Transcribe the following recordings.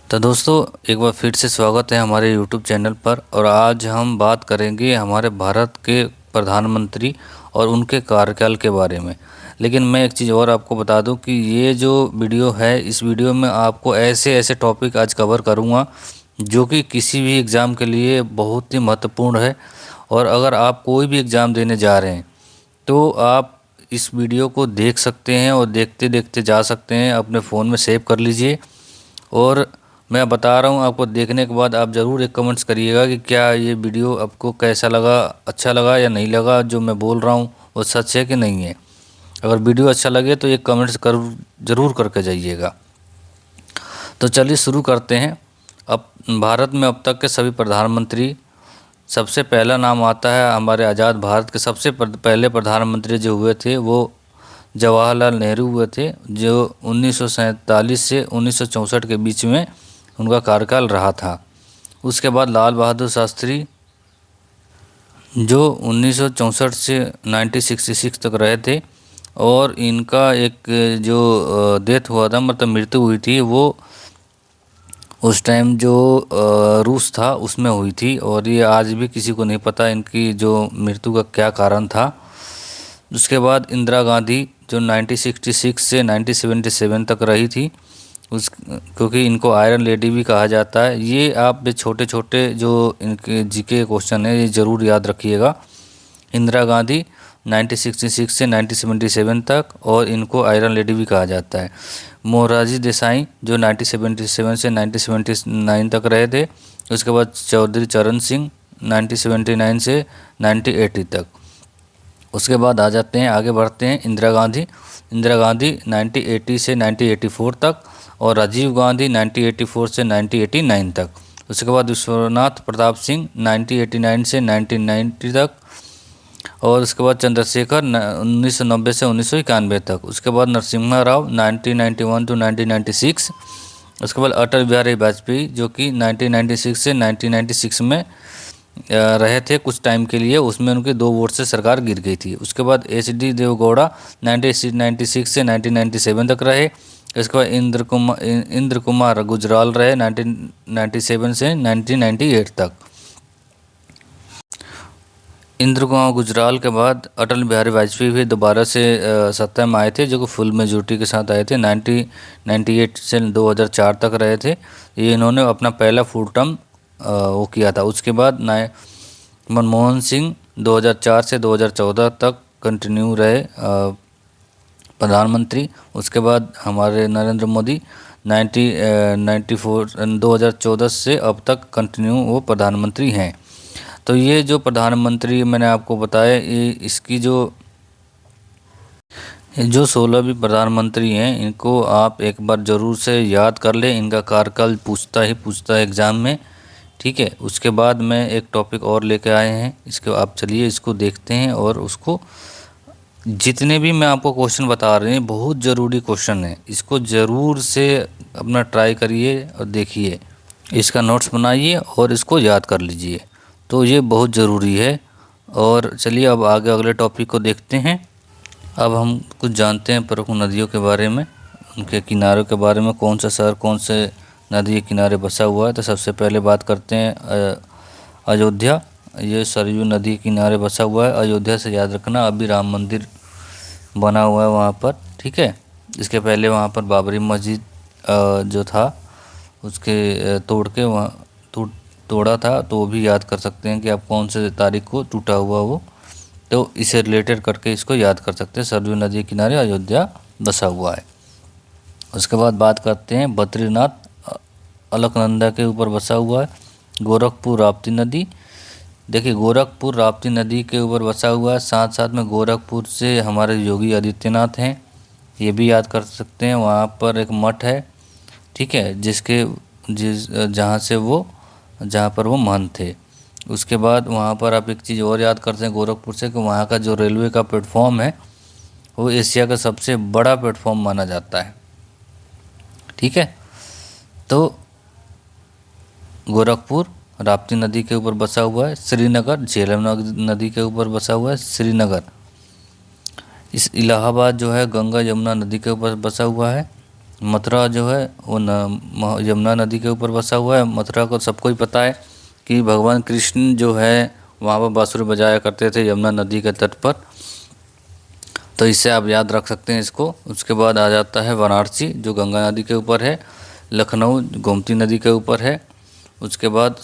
तो दोस्तों, एक बार फिर से स्वागत है हमारे YouTube चैनल पर। और आज हम बात करेंगे हमारे भारत के प्रधानमंत्री और उनके कार्यकाल के बारे में। लेकिन मैं एक चीज़ और आपको बता दूं कि ये जो वीडियो है, इस वीडियो में आपको ऐसे ऐसे टॉपिक आज कवर करूंगा जो कि किसी भी एग्ज़ाम के लिए बहुत ही महत्वपूर्ण है। और अगर आप कोई भी एग्ज़ाम देने जा रहे हैं तो आप इस वीडियो को देख सकते हैं और देखते देखते जा सकते हैं। अपने फ़ोन में सेव कर लीजिए। और मैं बता रहा हूँ, आपको देखने के बाद आप ज़रूर एक कमेंट्स करिएगा कि क्या ये वीडियो आपको कैसा लगा, अच्छा लगा या नहीं लगा, जो मैं बोल रहा हूँ वो सच है कि नहीं है। अगर वीडियो अच्छा लगे तो एक कमेंट्स कर ज़रूर करके जाइएगा। तो चलिए शुरू करते हैं। अब भारत में अब तक के सभी प्रधानमंत्री, सबसे पहला नाम आता है हमारे आज़ाद भारत के सबसे पहले प्रधानमंत्री जो हुए थे वो जवाहरलाल नेहरू हुए थे, जो 1947 से 1964 के बीच में उनका कार्यकाल रहा था। उसके बाद लाल बहादुर शास्त्री जो 1964 से 1966 तक रहे थे। और इनका एक जो डेथ हुआ था, मतलब मृत्यु हुई थी, वो उस टाइम जो रूस था उसमें हुई थी। और ये आज भी किसी को नहीं पता इनकी जो मृत्यु का क्या कारण था। उसके बाद इंदिरा गांधी जो 1966 से 1977 तक रही थी, उस क्योंकि इनको आयरन लेडी भी कहा जाता है। ये आप भी छोटे छोटे जो इनके जीके क्वेश्चन है ये ज़रूर याद रखिएगा। इंदिरा गांधी 1966 से 1977 तक, और इनको आयरन लेडी भी कहा जाता है। मोरारजी देसाई जो 1977 से 1979 तक रहे थे। उसके बाद चौधरी चरण सिंह 1979 से 1980 तक। उसके बाद आ जाते हैं, आगे बढ़ते हैं, इंदिरा गांधी। इंदिरा गांधी 1980 से 1984 तक, और राजीव गांधी 1984 से 1989 तक। उसके बाद विश्वनाथ प्रताप सिंह 1989 से 1990 तक। और उसके बाद चंद्रशेखर 1990 से 1991 तक। उसके बाद नरसिम्हा राव 1991 टू 1996। उसके बाद अटल बिहारी वाजपेयी जो कि 1996 से 1996 में रहे थे कुछ टाइम के लिए, उसमें उनके 2 वोट से सरकार गिर गई थी। उसके बाद एच.डी. देवगौड़ा 1996 से 1997 तक रहे। इसके बाद इंद्र कुमार गुजराल रहे 1997 से 1998 तक। इंद्र कुमार गुजराल के बाद अटल बिहारी वाजपेयी भी दोबारा से सत्ता में आए थे, जो कि फुल मेजोरिटी के साथ आए थे। 1998 से 2004 तक रहे थे। ये इन्होंने अपना पहला फुल टर्म वो किया था। उसके बाद मनमोहन सिंह 2004 से 2014 तक कंटिन्यू रहे प्रधानमंत्री। उसके बाद हमारे नरेंद्र मोदी 2014 से अब तक कंटिन्यू वो प्रधानमंत्री हैं। तो ये जो प्रधानमंत्री मैंने आपको बताया, ये इसकी जो 16 भी प्रधानमंत्री हैं, इनको आप एक बार ज़रूर से याद कर लें। इनका कार्यकाल पूछता है एग्ज़ाम में, ठीक है। उसके बाद मैं एक टॉपिक और लेके आए हैं, इसको आप चलिए इसको देखते हैं। और उसको जितने भी मैं आपको क्वेश्चन बता रहे हैं बहुत ज़रूरी क्वेश्चन है, इसको ज़रूर से अपना ट्राई करिए और देखिए, इसका नोट्स बनाइए और इसको याद कर लीजिए। तो ये बहुत ज़रूरी है। और चलिए अब आगे अगले टॉपिक को देखते हैं। अब हम कुछ जानते हैं प्रमुख नदियों के बारे में, उनके किनारों के बारे में। कौन सा शहर कौन से नदी के किनारे बसा हुआ है। तो सबसे पहले बात करते हैं अयोध्या। ये सरयू नदी के किनारे बसा हुआ है। अयोध्या से याद रखना, अभी राम मंदिर बना हुआ है वहाँ पर, ठीक है। इसके पहले वहाँ पर बाबरी मस्जिद जो था उसके तोड़ के वहाँ तोड़ा था, तो वो भी याद कर सकते हैं कि आप कौन से तारीख को टूटा हुआ वो। तो इसे रिलेटेड करके इसको याद कर सकते हैं। सरयू नदी के किनारे अयोध्या बसा हुआ है। उसके बाद बात करते हैं बद्रीनाथ, अलकनंदा के ऊपर बसा हुआ है। गोरखपुर राप्ती नदी, देखिए गोरखपुर राप्ती नदी के ऊपर बसा हुआ है। साथ साथ में गोरखपुर से हमारे योगी आदित्यनाथ हैं, ये भी याद कर सकते हैं। वहाँ पर एक मठ है, ठीक है, जहाँ पर वो महंत थे। उसके बाद वहाँ पर आप एक चीज़ और याद करते हैं गोरखपुर से, कि वहाँ का जो रेलवे का प्लेटफॉर्म है वो एशिया का सबसे बड़ा प्लेटफॉर्म माना जाता है, ठीक है। तो गोरखपुर राप्ती नदी के ऊपर बसा हुआ है। श्रीनगर झेलम नदी के ऊपर बसा हुआ है श्रीनगर। इस इलाहाबाद जो है गंगा यमुना नदी के ऊपर बसा हुआ है। मथुरा जो है वो यमुना नदी के ऊपर बसा हुआ है। मथुरा को सबको ही पता है कि भगवान कृष्ण जो है वहाँ पर बांसुरी बजाया करते थे यमुना नदी के तट पर, तो इससे आप याद रख सकते हैं इसको। उसके बाद आ जाता है वाराणसी जो गंगा नदी के ऊपर है, लखनऊ गोमती नदी के ऊपर है, उसके बाद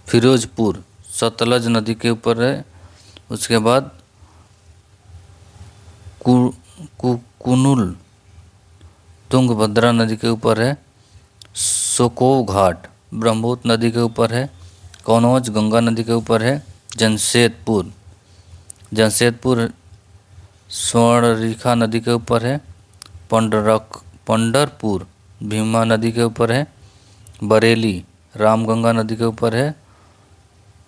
फिरोजपुर सतलज नदी के ऊपर है, उसके बाद कुनुल तुंगभद्रा नदी के ऊपर है, सोकोव घाट ब्रह्मपुत्र नदी के ऊपर है, कन्नौज गंगा नदी के ऊपर है, जमशेदपुर स्वर्णरेखा नदी के ऊपर है, पंडरपुर भीमा नदी के ऊपर है, बरेली रामगंगा नदी के ऊपर है,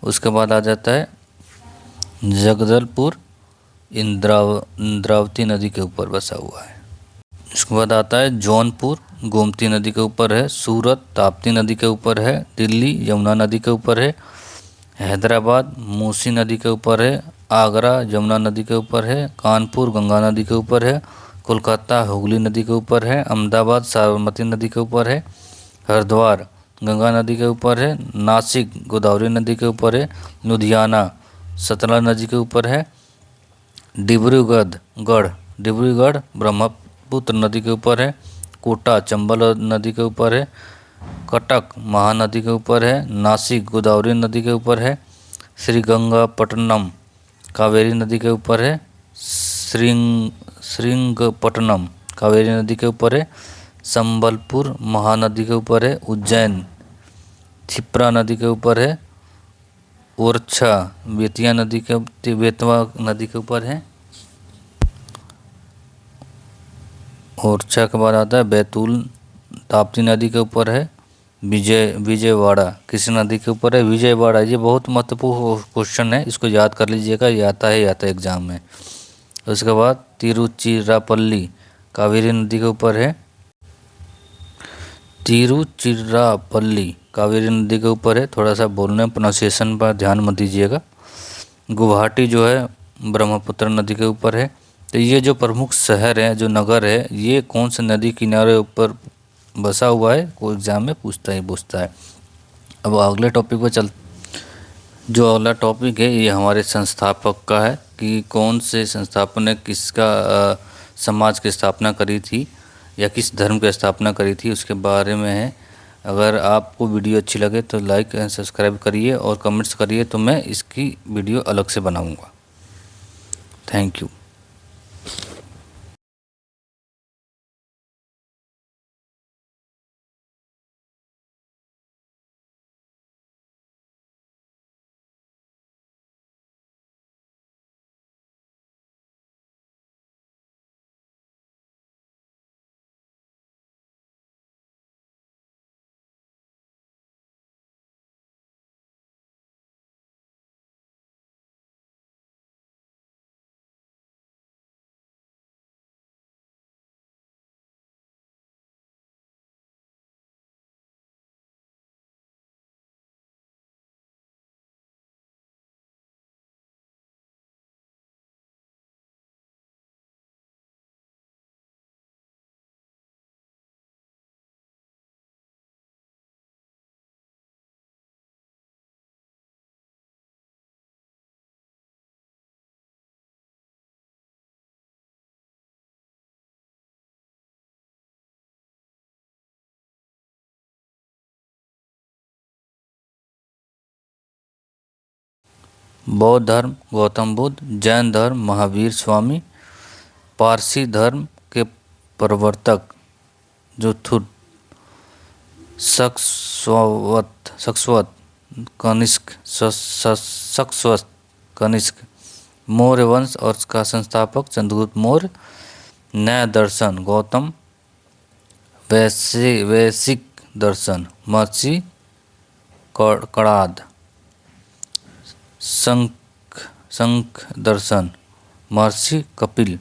उसके बाद आ जाता है जगदलपुर इंद्रावती नदी के ऊपर बसा हुआ है। इसके बाद आता है जौनपुर गोमती नदी के ऊपर है, सूरत ताप्ती नदी के ऊपर है, दिल्ली यमुना नदी के ऊपर है, हैदराबाद मूसी नदी के ऊपर है, आगरा यमुना नदी के ऊपर है, कानपुर गंगा नदी के ऊपर है, कोलकाता हुगली नदी के ऊपर है, अहमदाबाद साबरमती नदी के ऊपर है, हरिद्वार गंगा नदी के ऊपर है, नासिक गोदावरी नदी के ऊपर है, लुधियाना सतलज नदी के ऊपर है, डिब्रूगढ़ ब्रह्मपुत्र नदी के ऊपर है, कोटा चंबल नदी के ऊपर है, कटक महानदी के ऊपर है, नासिक गोदावरी नदी के ऊपर है, श्रीगंगापट्टनम कावेरी नदी के ऊपर है, श्रीरंगपट्टनम कावेरी नदी के ऊपर है, संबलपुर महानदी के ऊपर है, उज्जैन क्षिप्रा नदी के ऊपर है, ओरछा बेतवा नदी के ऊपर है, ओरछा के बाद आता है बैतूल ताप्ती नदी के ऊपर है, विजयवाड़ा किस नदी के ऊपर है, विजयवाड़ा। ये बहुत महत्वपूर्ण क्वेश्चन है, इसको याद कर लीजिएगा, ये आता है एग्जाम में। उसके बाद तिरुचिरापल्ली कावेरी नदी के ऊपर है, तिरुचिरापल्ली कावेरी नदी के ऊपर है। थोड़ा सा बोलने प्रोनाउंसिएशन पर ध्यान मत दीजिएगा। गुवाहाटी जो है ब्रह्मपुत्र नदी के ऊपर है। तो ये जो प्रमुख शहर है, जो नगर है, ये कौन से नदी किनारे ऊपर बसा हुआ है, कोई एग्जाम में पूछता है। अब अगले टॉपिक पर चल, जो अगला टॉपिक है ये हमारे संस्थापक का है कि कौन से संस्थापक ने किसका समाज की स्थापना करी थी या किस धर्म की स्थापना करी थी, उसके बारे में है। अगर आपको वीडियो अच्छी लगे तो लाइक एंड सब्सक्राइब करिए और कमेंट्स करिए, तो मैं इसकी वीडियो अलग से बनाऊंगा। Thank you. बौद्ध धर्म गौतम बुद्ध, जैन धर्म महावीर स्वामी, पारसी धर्म के प्रवर्तक जो सक्सवत कनिष्क, मौर्य वंश और उसका संस्थापक चंद्रगुप्त मौर्य, न्याय दर्शन गौतम, वैशिक दर्शन महर्षि कणाद, संख दर्शन महर्षि कपिल,